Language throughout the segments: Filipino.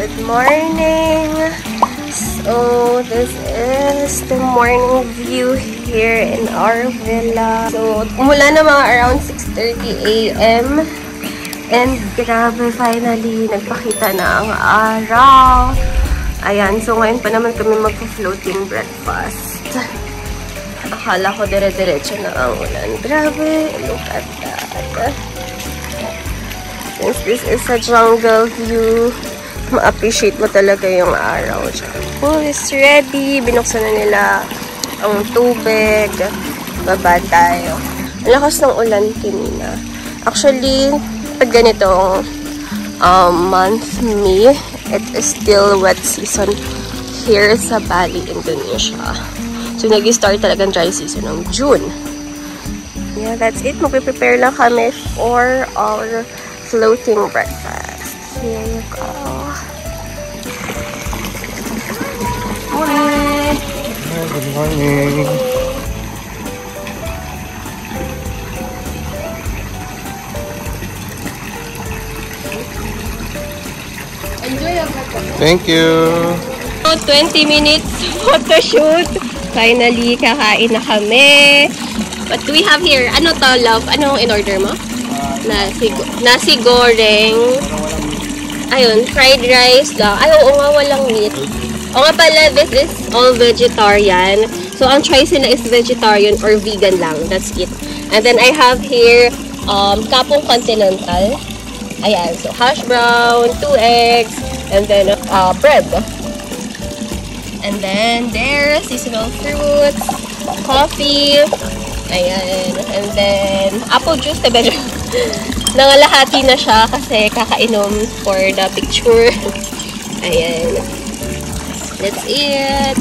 Good morning! So, this is the morning view here in our villa. So, umulan na mga around 6:30 a.m. And grabe, finally, nagpakita na ang araw. Ayan, so ngayon pa naman kami magpa-floating breakfast. Akala ko dire-diretso na ang ulan. Grabe, look at that. Since this is a jungle view, ma-appreciate mo talaga yung araw dyan. Pool is ready. Binuksan na nila ang tubig. Baba tayo. Ang lakas ng ulan kanina. Actually, pag ganitong month May, it is still wet season here sa Bali, Indonesia. So, nag-start talagang dry season ng June. Yeah, that's it. Magpe-prepare lang kami for our floating breakfast. Here you go. Morning! Hi, good morning! Enjoy your breakfast. Thank you! 20 minutes photo shoot. Finally, kakain na kami. What do we have here? Ano to, love? Anong in-order mo? Nasi goreng. Ayun, fried rice lang. Ay, oo nga, walang meat. O nga pala, this is all vegetarian. So, ang choice nila is vegetarian or vegan lang. That's it. And then, I have here, kapong continental. Ayan. So, hash brown, 2 eggs, and then, bread. And then, there's seasonal fruits, coffee, ayan. And then, apple juice, medyo nangalahati na siya kasi kakainom for the picture. Ayan. That's it.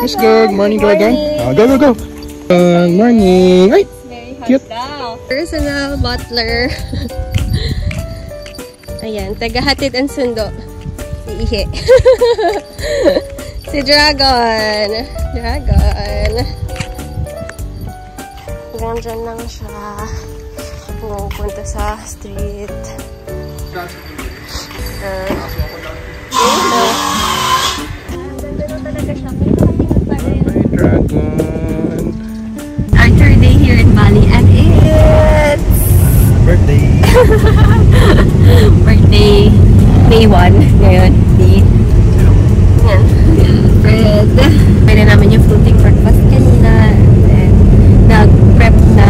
Let's go. Good morning, go again. Go, go, go. Good morning. Ay, cute. Personal butler. Ayan, tagahatid ang sundo. Si Ihe. Si Dragon. Dragon. Diyan lang siya. Pupunta sa street. Dragon. Our third day here in Bali and it's Birthday. birthday May 1 ngayon. Yan. Fred. Pwede namin yung floating breakfast kanina. And nag-prep na.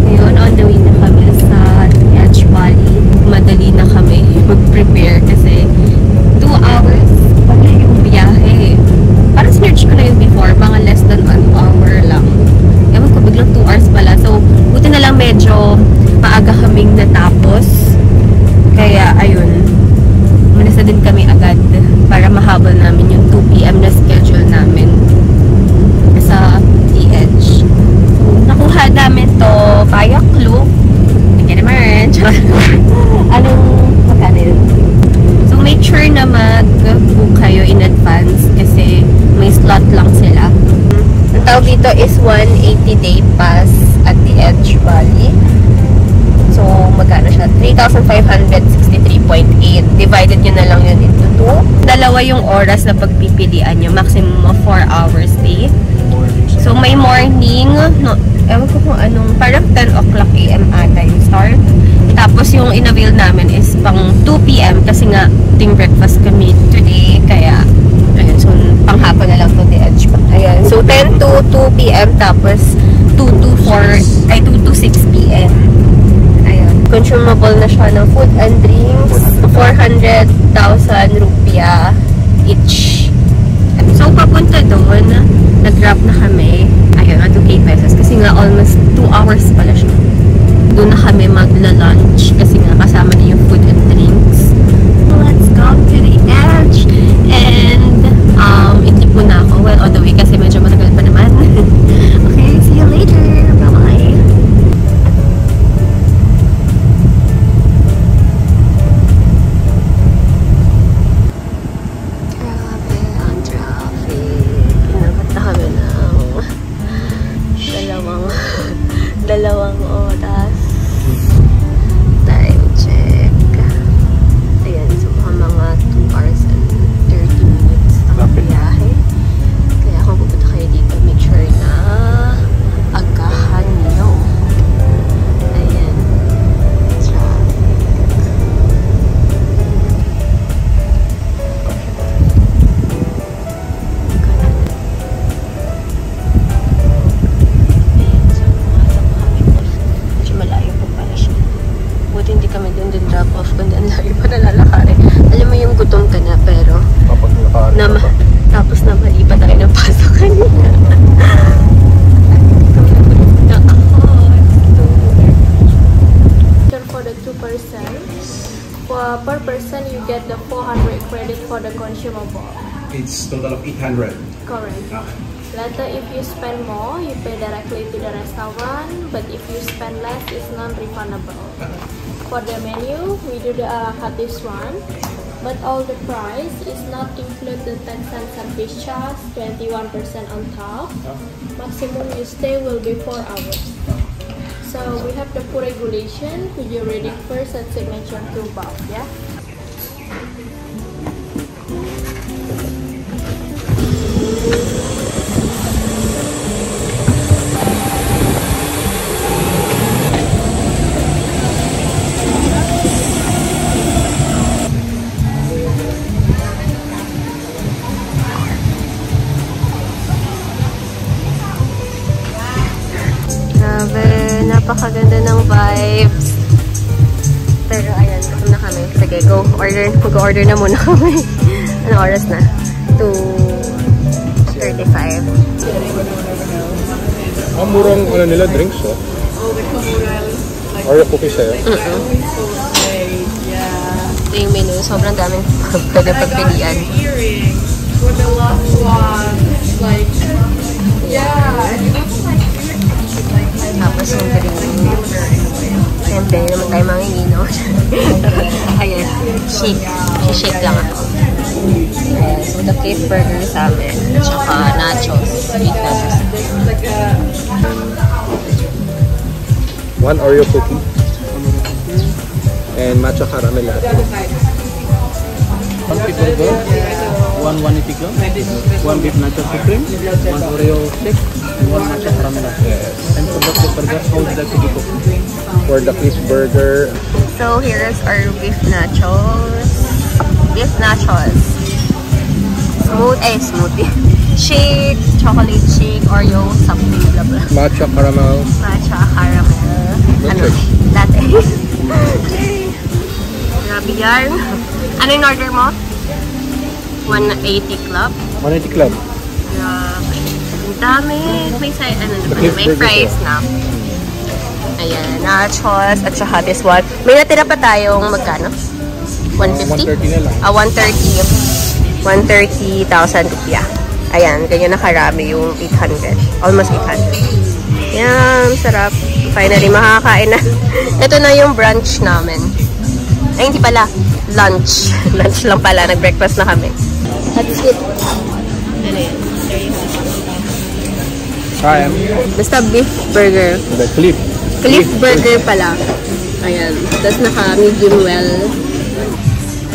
Ngayon, on the way na kami sa Edge Bali. Madali na kami mag-prepare kasi 2 hours pala yung biyahe. Parang search ko na yun before, mga less than 1 hour dito is 180-day pass at the Edge Valley. So, magkano siya? 3,563.8. Divided nyo na lang yun into 2. Dalawa yung oras na pagpipilian nyo. Maximum of 4 hours stay. So, may morning. No, ewan ko kung anong. Parang 10 o'clock AM ata yung start. Tapos, yung in-avail namin is pang 2 PM. Kasi nga, ting breakfast kami today. Kaya, ayun. So, panghapon na lang to the Edge. Ayan. So, 10 to 2 PM. Tapos, 2 to 6 PM. Consumable na siya ng food and drinks. 400,000 rupiah each. So, papunta doon, nag-grab na kami. Ayun, 2K pesos. Kasi nga, almost 2 hours pala siya. Doon na kami magla-lunch. Kasi nga, kasama na yung food and drinks. So, let's go to the Edge. And, hindi po na ako. Well, on the way kasi medyo matagal pa naman. Okay, see you later. Bye-bye. Dalawang oras. Time check. Ayan, so mga 2 hours and 30 minutes ang biyahe. Kaya kung pupunta kayo dito, make sure na agahan nyo. Ayan. Traffic. Hindi kami doon drop off kundi ang lagi pa nalalakari. Alam mo yung gutom ka na pero tapos na mali pa tayo ng pasok kanina. For the 2%, per person you get the 400 credit for the consumable. It's total of 800. Correct. Okay. Later, if you spend more, you pay directly to the restaurant. But if you spend less, it's non-refundable. For the menu, we do the a la carte this one. But all the price is not include the 10 cent service charge, 21% on top. Maximum you stay will be 4 hours. So we have the food regulation. Could you read it first and signature to Bob, yeah? Napakaganda ng vibes. Pero ayan, gutom na kami. Sige, mag-order na muna kami. Ano oras na? 2:35. Ang murang nila drinks, oh. Oreo cookies sa'yo. Ito yung menu. Sobrang daming pwede pagpilian. For the last one, like, yeah, and it's like, Tapos yung green. Siyempre, naman tayo mangingino. Ayan, shake. Shake lang ako. Ayan, so the cake burger sa amin. At saka nachos. 8 pesos. 1 Oreo cookie. And matcha caramel latte. 1 beef burger, 1 180 gram, 1 beef nacho supreme, 1 Oreo shake, 1 matcha caramel latte. And for the beef burger, how would you like to be cooked? For the beef burger. So here's our beef nachos. Beef nachos. Smoothie. Shake, chocolate shake, Oreo, something, blah blah. Matcha caramel. Matcha caramel. Ano? Latte. Grabe yan. Ano yung order mo? 180 club? 180 club. Grabe. Ang dami. May fries na. Ayan, nachos at saka this one. May natira pa tayong magkano? 150? 130 na lang. 130. 130,000 rupiah. Ayan, ganyan na karami yung 800. Almost 800. Yan, sarap. Finally, makakain na. Ito na yung brunch namin. Ay, hindi pala. Lunch. Lunch lang pala. Nag-breakfast na kami. That's it. Ano yan? I am Basta beef burger. the Cliff. Cliff burger pala. Ayan. Tapos naka-medium well.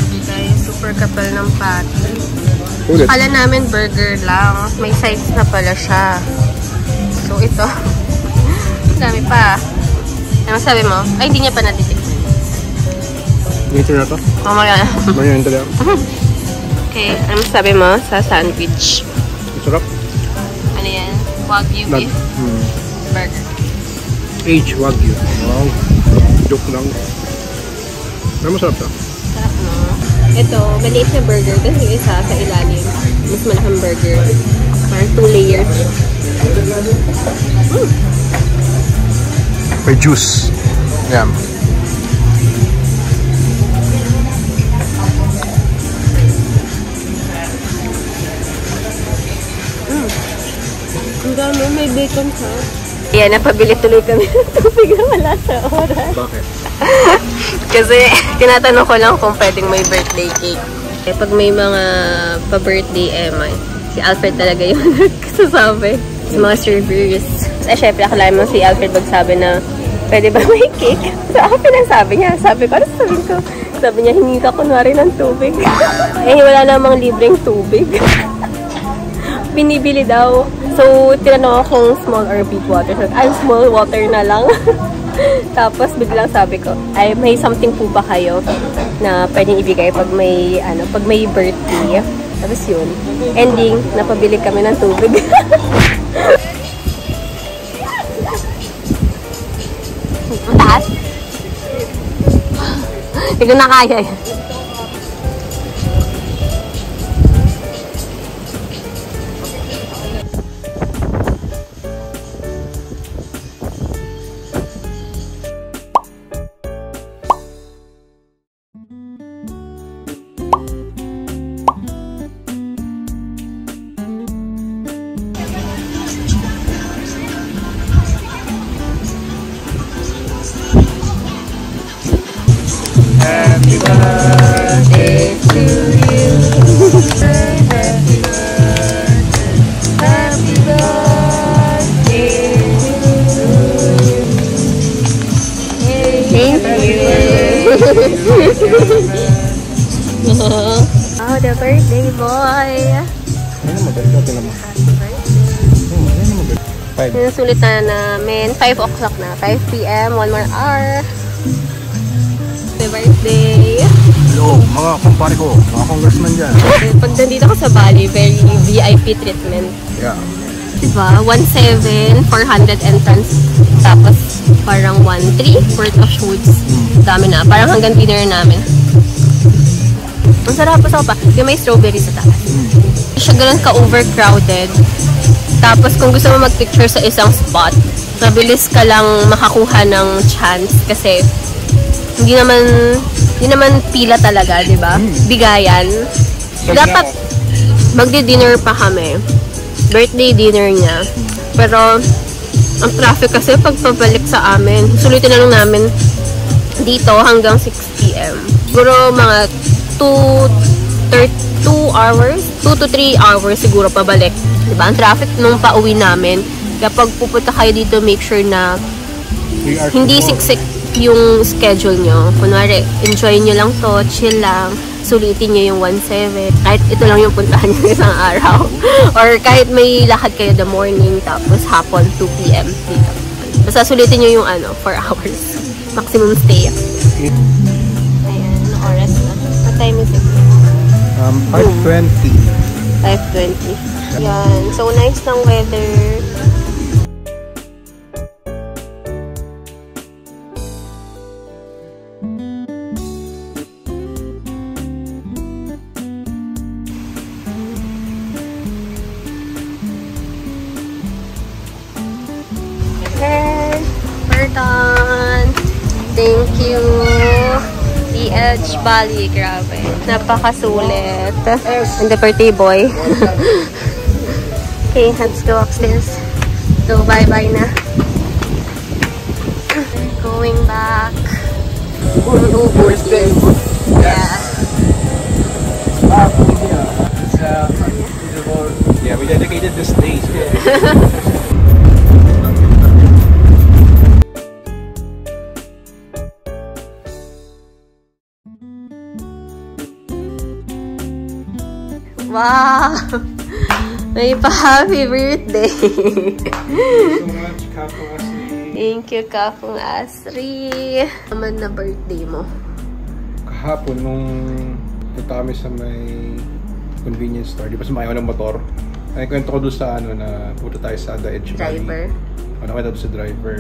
Dito yung super kapal ng patty. Ulit. Kala namin burger lang. May size na pala siya. So, ito. Dami pa. Ano sabi mo? Ay, hindi niya pa natitik. Dito na to. Mamaya na. Ganyan ito lang. Okay. Ano sabi mo sa sandwich? Sarap. Ano yan? Wagyu beef burger. H Wagyu. Wow. Joke lang. Pero masarap to. Sarap no? Ito, maliit na burger. Tapos yung isa sa ilalim. Mas malaking burger. Parang 2 layers. May juice. Yan. Ang dami, may bacon ha. Ayan, napabili tuloy kami ng tubig na wala sa oras. Bakit? Kasi tinatanong ko lang kung pwedeng may birthday cake. Eh, pag may mga pa-birthday, si Alfred talaga yung nagsasabi. Sa mga servers. Eh, syempre, akalain mo si Alfred magsabi na pwede ba may cake? So, akin ang sabi niya. Sabi ko, ano sabihin ko? Sabi niya, hingi ka kunwari ng tubig. Eh, wala namang libreng tubig. Binibili daw. So, tinanong ako kung small or big water. So, small water na lang. Tapos, biglang sabi ko, ay, may something po ba kayo na pwedeng ibigay pag may, pag may birthday? Tapos yun. Ending, napabili kami ng tubig. Ang taas? Hindi ko na kaya eh. Happy birthday to you. Happy birthday. Happy birthday to you. Thank you. Oh, the birthday boy. Ano maganda? Tinan mo. Sinusulit na namin. 5 o'clock na. 5 p.m. 1 more hour. Happy birthday! Hello, mga kumpare ko, mga congressman dyan. Pag nandito ko sa Bali, very VIP treatment. Yeah. Diba? 1,700, 400 entrance. Tapos, parang 1,300 worth of foods. Dami na. Parang hanggang dinner namin. Ang sarap pa. Yung may strawberry sa taas. Siya ganun ka-overcrowded. Tapos, kung gusto mo mag-picture sa isang spot, mabilis ka lang makakuha ng chance. Kasi, hindi naman pila talaga, di ba? Bigayan. Dapat magdi-dinner pa kami. Birthday dinner niya. Pero ang traffic kasi pag pabalik sa amin, sulitin na lang namin dito hanggang 6 p.m. Siguro mga 2 to 3 hours siguro pabalik. Di ba? Ang traffic nung pauwi namin. Kapag pupunta kayo dito, make sure na hindi siksik yung schedule nyo. Kunwari, enjoy nyo lang to, chill lang, sulitin nyo yung 1,700. Kahit ito lang yung puntahan nyo isang araw. Or kahit may lakad kayo the morning, tapos hapon, 2 p.m. dito. Basta sulitin nyo yung 4 hours. Maximum stay. Ayan, ano oras na? What time is it? 5:20. 5:20. Yan. So, nice ng weather. Thank you. DH Bali, grabe. Napakasulit. And the birthday boy. Okay, let's go upstairs. So, bye-bye na. Going back. Yeah. Yeah, we dedicated this day. Wow! May pa-happy birthday! So much, Kapong Asri. Thank you, Kapong Asri. Naman na birthday mo? Kahapon, nung punta kami sa may convenience store, di ba sumayaw ng motor? Ay, kwento ko doon sa na punta tayo sa The Edge Valley. Driver? Nakita doon sa driver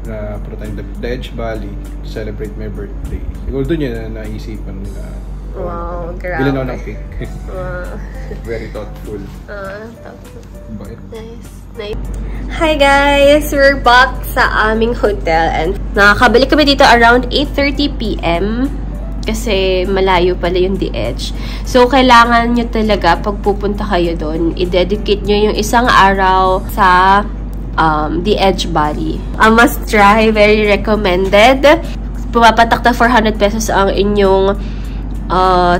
na punta tayo The Edge Valley to celebrate my birthday. Siguro doon yun na naisipan nila. Wow, grabe. Bilan ako ng cake. Wow. Very thoughtful. Thoughtful. Bait. Nice. Hi guys! We're back sa aming hotel and nakakabalik kami dito around 8:30 PM kasi malayo pala yung The Edge. So, kailangan nyo talaga pag pupunta kayo doon, i-dedicate nyo yung isang araw sa The Edge Valley. A must try, very recommended. Pumapatak na 400 pesos ang inyong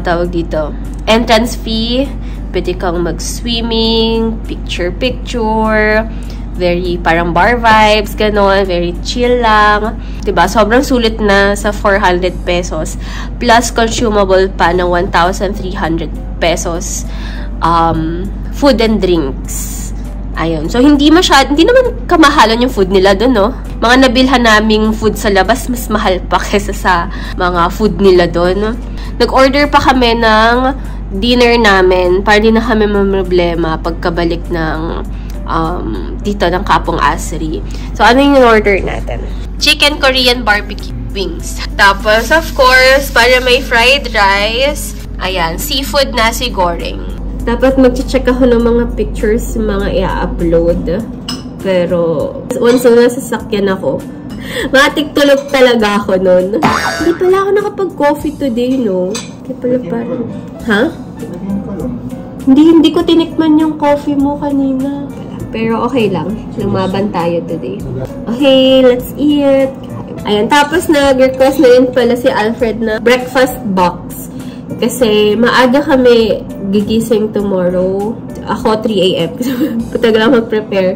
tawag dito, entrance fee. Pwede kang mag-swimming, picture-picture, very parang bar vibes, ganon, very chill lang. Diba? Sobrang sulit na sa 400 pesos. Plus, consumable pa ng 1,300 pesos food and drinks. Ayun. So, hindi naman kamahalan yung food nila doon, no? Mga nabilhan naming food sa labas, mas mahal pa kesa sa mga food nila doon. Nag-order pa kami ng dinner namin para di na kami problema pagkabalik ng dito ng Kapong Asri. So, ano yung order natin? Chicken Korean barbecue wings. Tapos, of course, para may fried rice, ayan, seafood nasi goreng. Dapat mag-check ako ng mga pictures, mga i-upload. Pero, once na nasasakyan ako, matik-tulog talaga ako nun. Hindi pala ako nakapag-coffee today, no? Kaya pala parang... Ha? Hindi ko tinikman yung coffee mo kanina. Pero okay lang. Lumaban tayo today. Okay, let's eat. Ayan, tapos nag-request na rin pala si Alfred na breakfast box. Kasi maaga kami gigising tomorrow. Ako, 3 AM. Putag lang mag-prepare.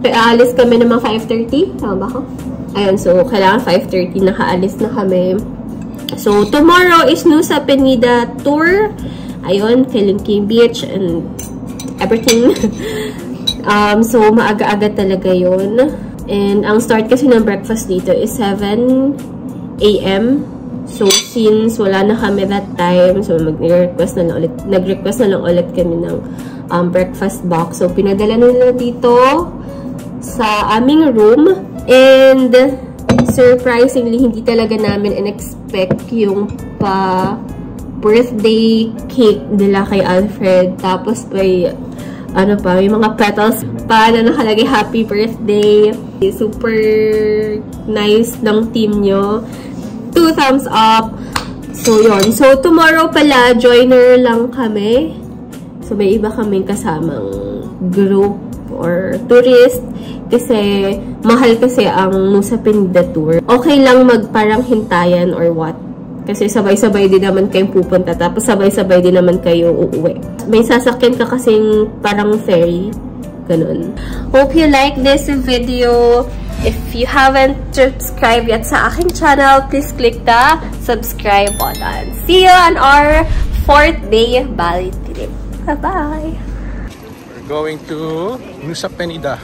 Aalis kami naman 5:30. Tama ba ako? Ayan, so kailangan 5:30 nakaalis na kami. So, tomorrow is Nusa Penida tour. Ayun, Kelingking Beach and everything. So, maaga-aga talaga yun. And ang start kasi ng breakfast dito is 7 AM. So, since wala na kami that time, so nag-request na lang ulit kami ng breakfast box. So, pinadala nila dito sa aming room. And, surprisingly, hindi talaga namin in-expect yung birthday cake nila kay Alfred. Tapos, may mga petals pa na nakalagay happy birthday. Super nice ng team nyo. 2 thumbs up. So, yun. So, tomorrow pala, joiner lang kami. So, may iba kaming kasamang group or tourist. Kasi, mahal kasi ang Nusa Penida tour. Okay lang parang hintayan or what. Kasi sabay-sabay din naman kayong pupunta. Tapos, sabay-sabay din naman kayo uuwi. May sasakyan ka kasing parang ferry. Ganun. Hope you like this video. If you haven't subscribed yet sa aking channel, please click the subscribe button. See you on our 4th day Bali trip. Bye-bye! We're going to Nusa Penida.